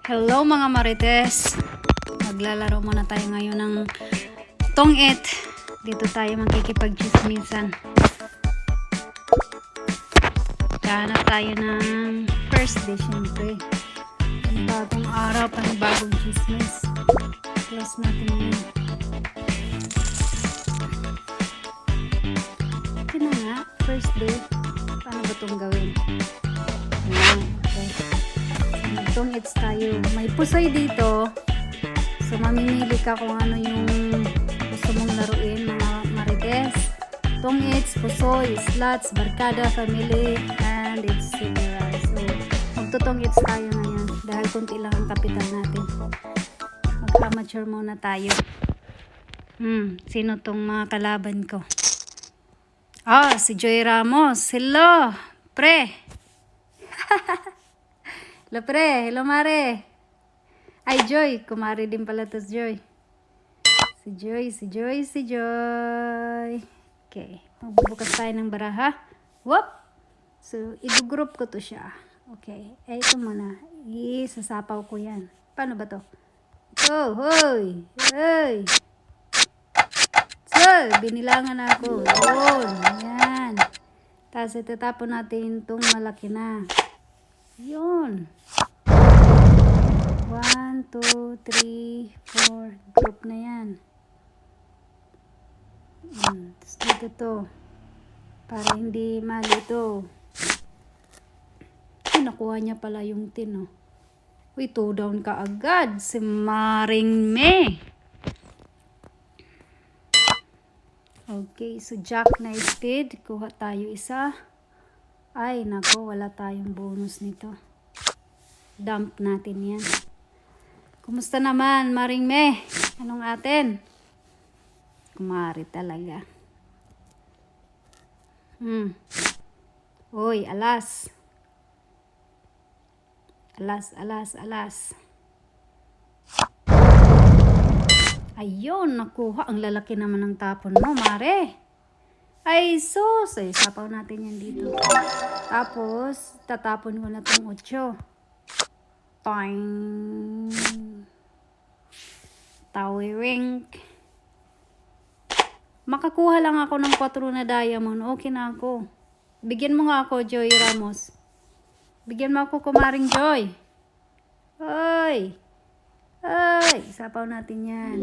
Hello mga Marites. Maglalaro muna tayo ngayon ng tong-it. Dito tayo magkikipag-chismisan. Hanap tayo ng first day syempre. Bagong araw, bagong chismis. Close natin yun. Ito na nga, first day. Paano ba itong gawin? Ayan, okay. Tong-its tayo. May pusoy dito. So, mamimili ka kung ano yung gusto mong laruin, mga Marites. Tong-its, pusoy, slots, barkada, family, and etc. So, magtutong-its tayo ngayon dahil kunti lang ang kapital natin. Mag-amateur muna tayo. Sino tong mga kalaban ko? Si Joy Ramos. Hello, pre. Hello, pre. Hello, Mare. Ay, Joy. Kumari din pala to, Joy. Si Joy. Okay. Magbubukas tayo ng baraha. Whoop! So, i-group ko to siya. Okay. Ito muna. Isasapaw ko yan. Paano ba to? Hoy! Hey! So, binilangan ako. Yun. Yan. Tapos, itatapon natin itong malaki na. Yun. 1, 2, 3, 4. Group na yan. Tapos dito to. Para hindi mali ito. Nakuha niya pala yung tin, oh. Uy, 2 down ka agad. Si Maring Me. Okay, so Jack na speed. Kuha tayo isa. Ay, nako, wala tayong bonus nito. Dump natin yan. Kumusta naman, Maring Me? Anong atin? Kumari talaga. Uy, alas. Alas. Ayun, nakuha. Ang lalaki naman ng tapon mo, Mare. Ay, sus. Ay, sapaw natin yan dito. Tapos, tatapon ko na itong 8. Toing. Towering. Makakuha lang ako ng 4 na diamond. Okay na ako. Bigyan mo nga ako, Joy Ramos. Bigyan mo ako, kumaring Joy. Ay, sapaw natin yan.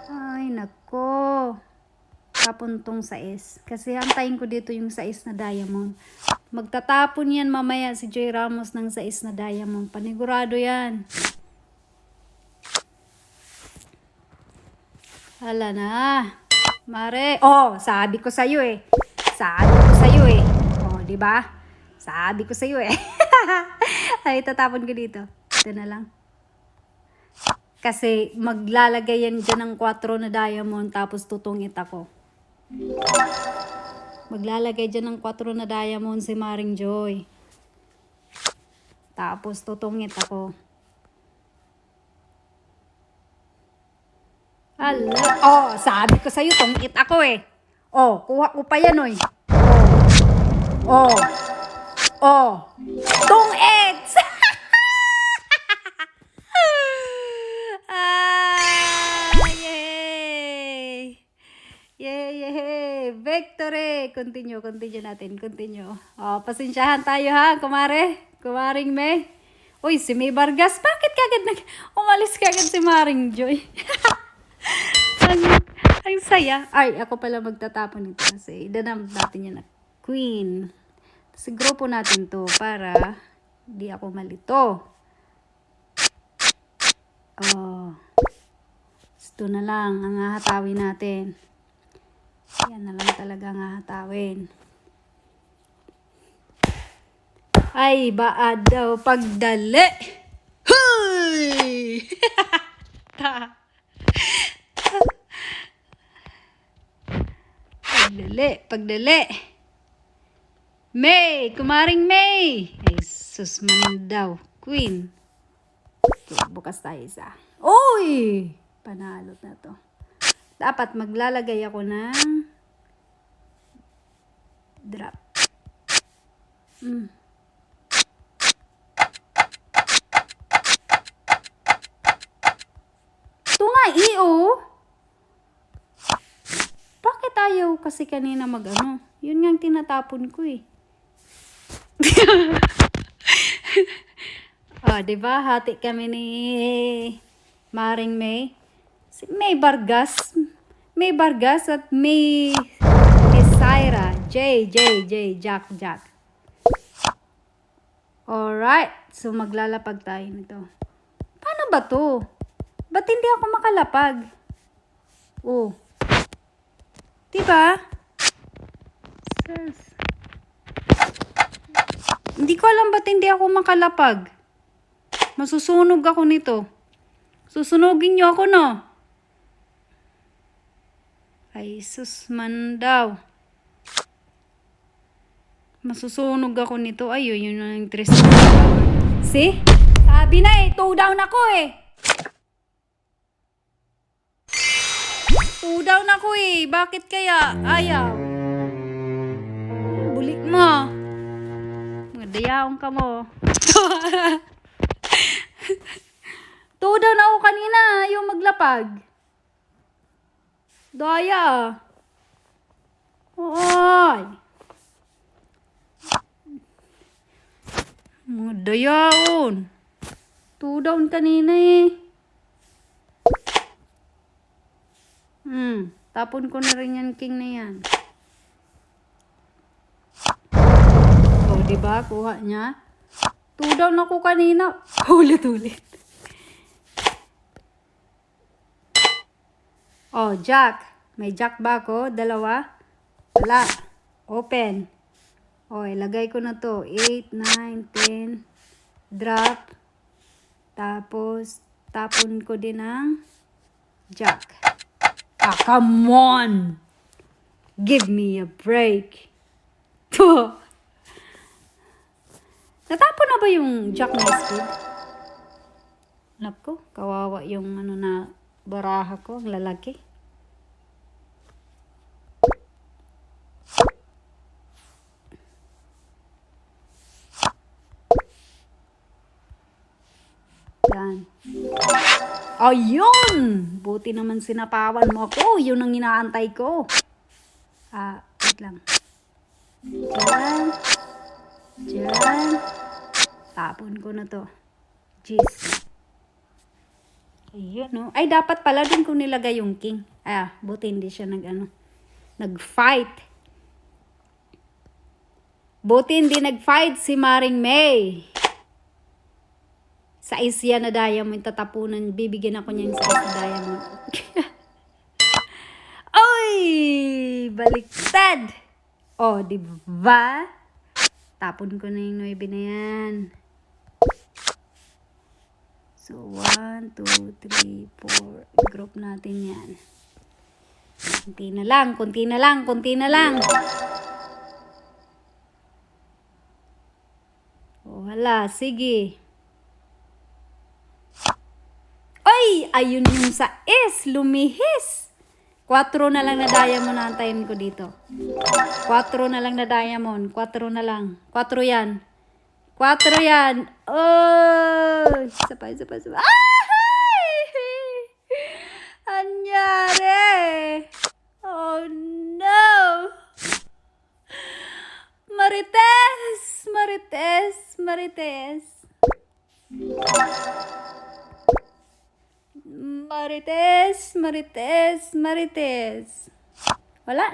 Ay, nako. Tapuntong 6. Kasi hantayin ko dito yung 6 na diamond. Magtatapon yan mamaya si Joy Ramos ng 6 na diamond. Panigurado yan. Hala na. Mare. Sabi ko sa'yo eh. Di ba? Sabi ko sa'yo eh. Ay, tatapon ko dito. Ito na lang. Kasi maglalagay yan dyan ng 4 na diamond tapos tutungit ako. Maglalagay dyan ng 4 na diamond si Maring Joy. Tapos tutungit ako. Ala. Sabi ko sa'yo, tungit ako eh. Kuha ko pa yan oy. Tong-its! Yay! Victory! Continue natin. Pasensyahan tayo ha, kumaring Me. Uy, si May Vargas, bakit kagad umalis kagad si Maring Joy? ang saya. Ay, ako pala magtatapon nito kasi idanam natin yan na queen. Kasi grupo natin to para di ako malito. Ito na lang ang hahatawin natin. Yan na lang talaga ang hahatawin. Ay, baad daw pagdali. Huy! Pagdali. May, kumaring May. Ay, sus man daw. Queen. Okay, bukas tayo isa. Uy! Panalo na to. Dapat maglalagay ako ng drop. oh. Bakit ayaw kasi kanina mag-ano? Yun nga ang tinatapon ko eh. Diba? Hati kami ni Maring May. Si May Vargas. May Vargas at May Syra. J, Jack. Alright. So, maglalapag tayo nito. Paano ba to? Ba't hindi ako makalapag? Oh. Diba? Sus. Hindi ko alam ba't hindi ako makalapag. Masusunog ako nito. Susunugin niyo ako, no? Ay, sus man daw. Masusunog ako nito. Ay, yun ang interest. See? Sabi na eh, 2 down ako eh. 2 down ako eh. Bakit kaya? Ayaw. Bulik mo. Magdayaong ka mo. 2 down ako kanina. Ayaw maglapag. Daya. Oy. Mga dayaon. 2 down kanina eh. Tapon ko na rin yan, king na yan. O, diba? Kuha niya. 2 down ako kanina. Ulit. Oh, jack. May jack ba ako? 2? Wala. Open. O, ilagay ko na to. 8, 9, 10. Drop. Tapos, tapon ko din ang jack. Come on! Give me a break. Natapon na ba yung jack na speed? Anak ko, kawawa yung na baraha ko, ang lalaki. Yan. Ayun! Buti naman sinapawan mo ako. Yun ang inaantay ko. Wait lang. Diyan. Tapon ko na to. Jeez. Ayun, no? Ay, dapat pala din kung nilagay yung king. Buti hindi siya nag-fight. Buti hindi nag-fight si Maring May. Sa isya na diamond, tatapunan, bibigyan ako niya yung sa isya diamond. Oy! Baliktad! O, diba? Tapon ko na yung 9 na yan. So, 1, 2, 3, 4. Group natin yan. Kunti na lang. O, wala. Sige. Ay, ayun yung sa S, lumihis. 4 na lang na diamond na antayin ko dito. 4 na lang na diamond. 4 na lang. 4 yan. Oh, isa pa. Ay! Anyari? Oh, no. Marites. Wala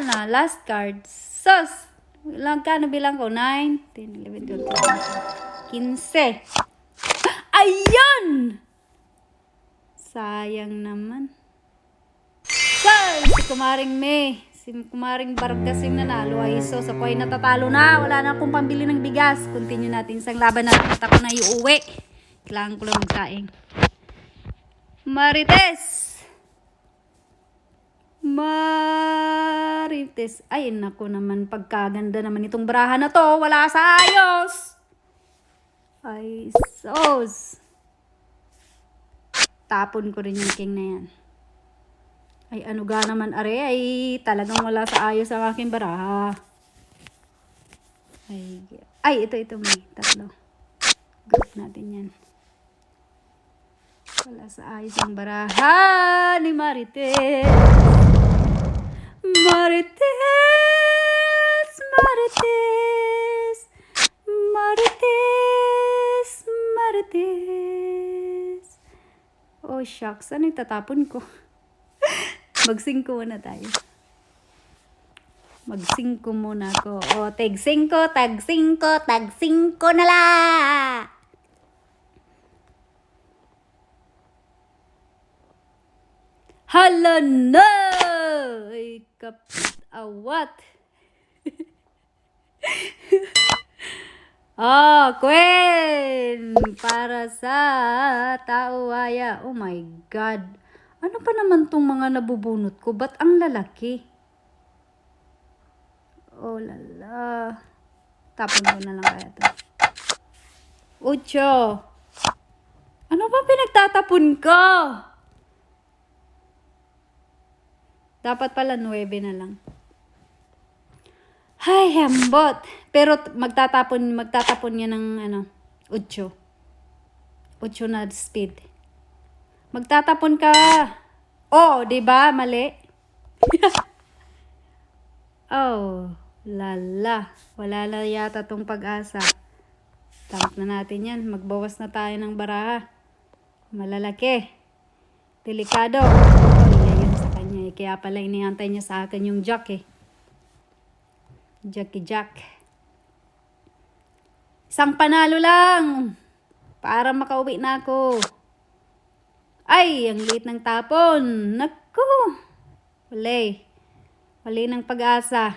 na. Last card. Sus. Bilang ko? 9, 10, 11, 12, 15. Ayun! Sayang naman. Sus! Si Kumaring May. Si Kumaring Vargas yung nanalo. Ay, sus. Ako ay natatalo na. Wala na akong pambili ng bigas. Continue natin isang laban natin at ako na iuwi. Kailangan ko lang magkain. Marites. Ay, naku naman. Pagkaganda naman itong baraha na to. Wala sa ayos. Ay, sos. Tapon ko rin yung king na yan. Ay, ano ga naman, are. Ay, talagang wala sa ayos ang aking baraha. Ay, ito may 3. Group natin yan. Wala sa ayos ang baraha ni Marites. Marites, Marites, Marites, Marites. Oh, shucks. Ano yung tatapon ko? Mag-5 muna tayo. Mag-5 muna ako. O, tag-5 na la. Hala na! Ay, awat. Queen! Para sa tauwaya. Oh my God. Ano pa naman tong mga nabubunot ko? Ba't ang lalaki? Oh lala. Tapon ko na lang kaya to. 8. Ano ba pinagtatapon ko? Dapat pala 9 na lang. Ay, hambot. Pero magtatapon niya ng 8. 8 na speed. Magtatapon ka. Oh, 'di ba? Mali. Oh, lala. Wala na yata tong pag-asa. Tamp na natin yan. Magbawas na tayo ng baraha. Malalaki. Delikado. Yun sa kanya. Kaya pala iniantay niya sa akin yung jack Jackie Jack. Isang panalo lang. Para makauwi na ako. Ay, ang liit ng tapon. Naku. Wala ng pag-asa.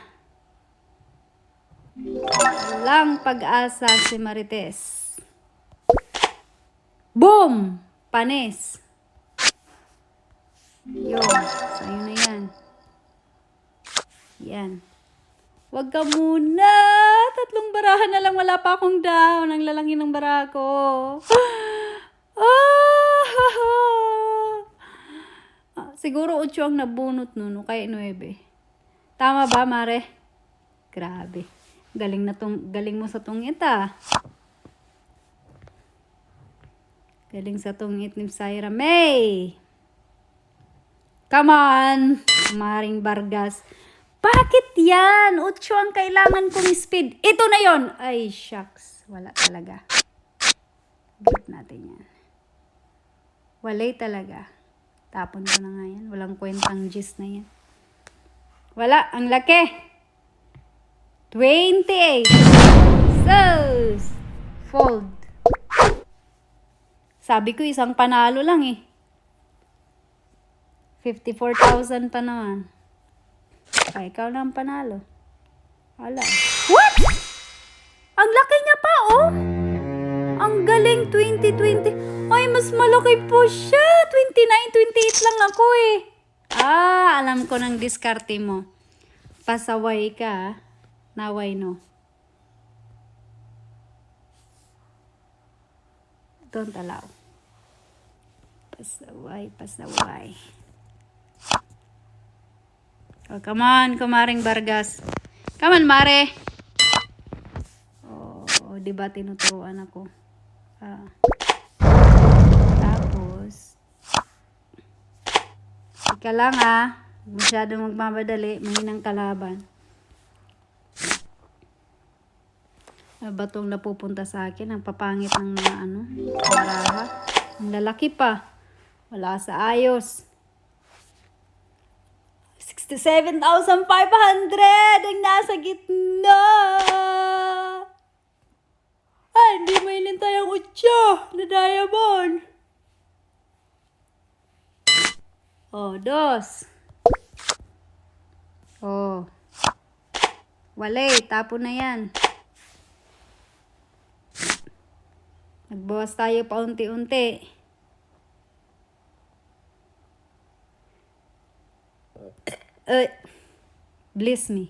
Walang pag-asa si Marites. Boom! Panis. Yun. Sa'yo na yan. Yan. Wag ka muna. 3 baraha na lang. Wala pa akong down. Ang lalangin ng baraha ko. Siguro 8 ang nabunot nun. Kaya 9. Tama ba, Mare? Grabe. Galing mo sa tungit, Galing sa tungit ni Syra May. Come on, Maring Vargas. Bakit yan? 8 ang kailangan kong speed. Ito na yon. Ay, shucks. Wala talaga. Group natin yan. Walay talaga. Tapon ko na nga yan. Walang kwentang gist na yan. Wala. Ang laki. 28. So, fold. Sabi ko isang panalo lang 54,000 pa naman. Ay, ikaw na ang panalo. Wala. What? Ang laki niya pa, Ang galing, 2020. Ay, mas malaki po siya. 29, 28 lang ako alam ko ng diskarte mo. Pasaway ka, naway no. Don't allow. Pasaway. Oh, come on, Kumaring Vargas. Come on, Mare. Oh, di ba tinuturuan ako? Tapos, ika lang masyadong magmamadali, mahinang kalaban. Ba itong napupunta sa akin? Ang papangit ng mga baraha. Ang lalaki pa. Wala sa ayos. 67,500 ang nasa gitna. Ay, hindi mo inintay ang 8 na diamond. Oh, 2. Oh. Walay, tapon na yan. Nagbawas tayo paunti-unti. Bless me.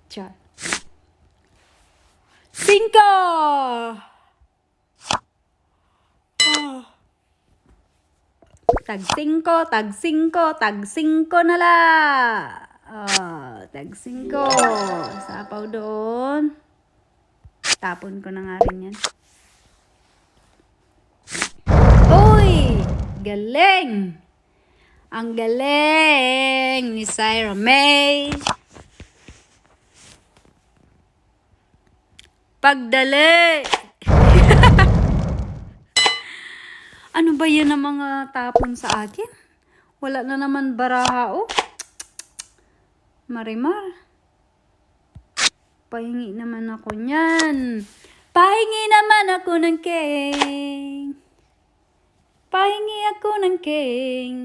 Char. 5! Tag 5 na la. Tag 5. Sapaw doon. Tapon ko na nga rin yan. Uy! Galing! Ang galing ni Syra May. Pagdali! Ano ba yan ang mga tapon sa akin? Wala na naman baraha, oh. Marimar. Pahingi naman ako niyan. Pahingi naman ako ng king. Pahingi ako ng king.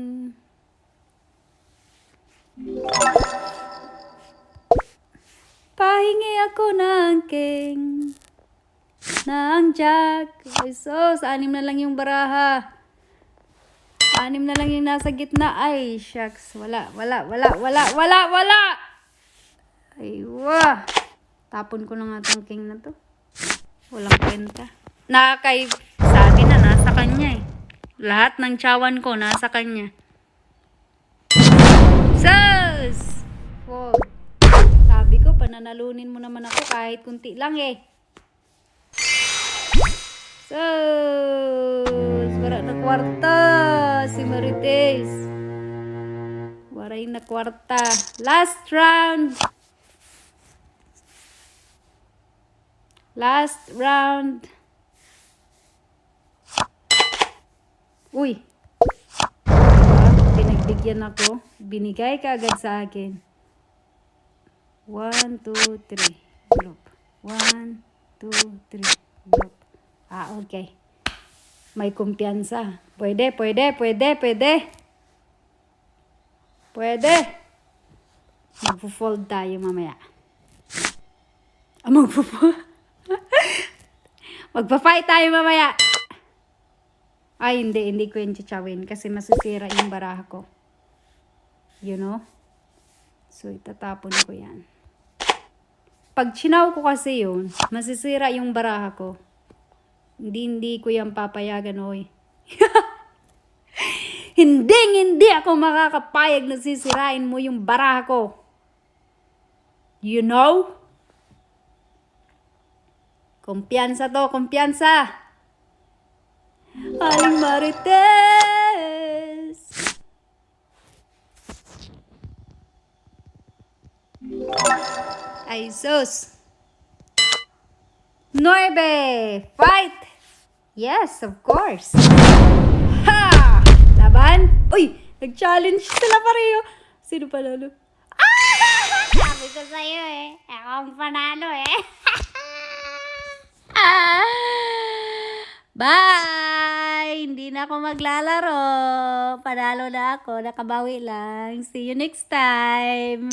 Pahingi ako ng king. Ng jack. Ay sos, 6 na lang yung baraha. 6 na lang yung nasa gitna. Ay, shucks. Wala. Ay, wah. Tapon ko na nga tong king na to. Walang kwenta. Sabi na, nasa kanya eh. Lahat ng tiyawan ko, nasa kanya. Sus! Fold. Sabi ko, pananalunin mo naman ako kahit kunti lang eh. Sus! Wala na kwarta si Marites. Waray na kwarta. Last round. Last round. Uy. Pinagbigyan ako. Binigay ka agad sa akin. 1, 2, 3. Drop. 1, 2, 3. Drop. Okay. May kumpiyansa. Pwede. Magpo-fold tayo mamaya. Magpa-fight tayo mamaya. Ay, hindi ko yung chichawin kasi masisira yung baraha ko. You know? So, itatapon ko yan. Pag chinaw ko kasi yun, masisira yung baraha ko. Hindi ko yan papayagan, oy. Hindi ako makakapayag na sisirain mo yung baraha ko. You know? Kumpiyansa to, kumpiyansa. Aling Marites. Ay, sus. 9. Fight! Yes, of course. Ha! Laban? Uy! Nag-challenge sila pareho. Sino panalo? Sabi ko sa'yo eh. Ako ang panalo eh. Bye! Hindi na ako maglalaro. Panalo na ako. Nakabawi lang. See you next time.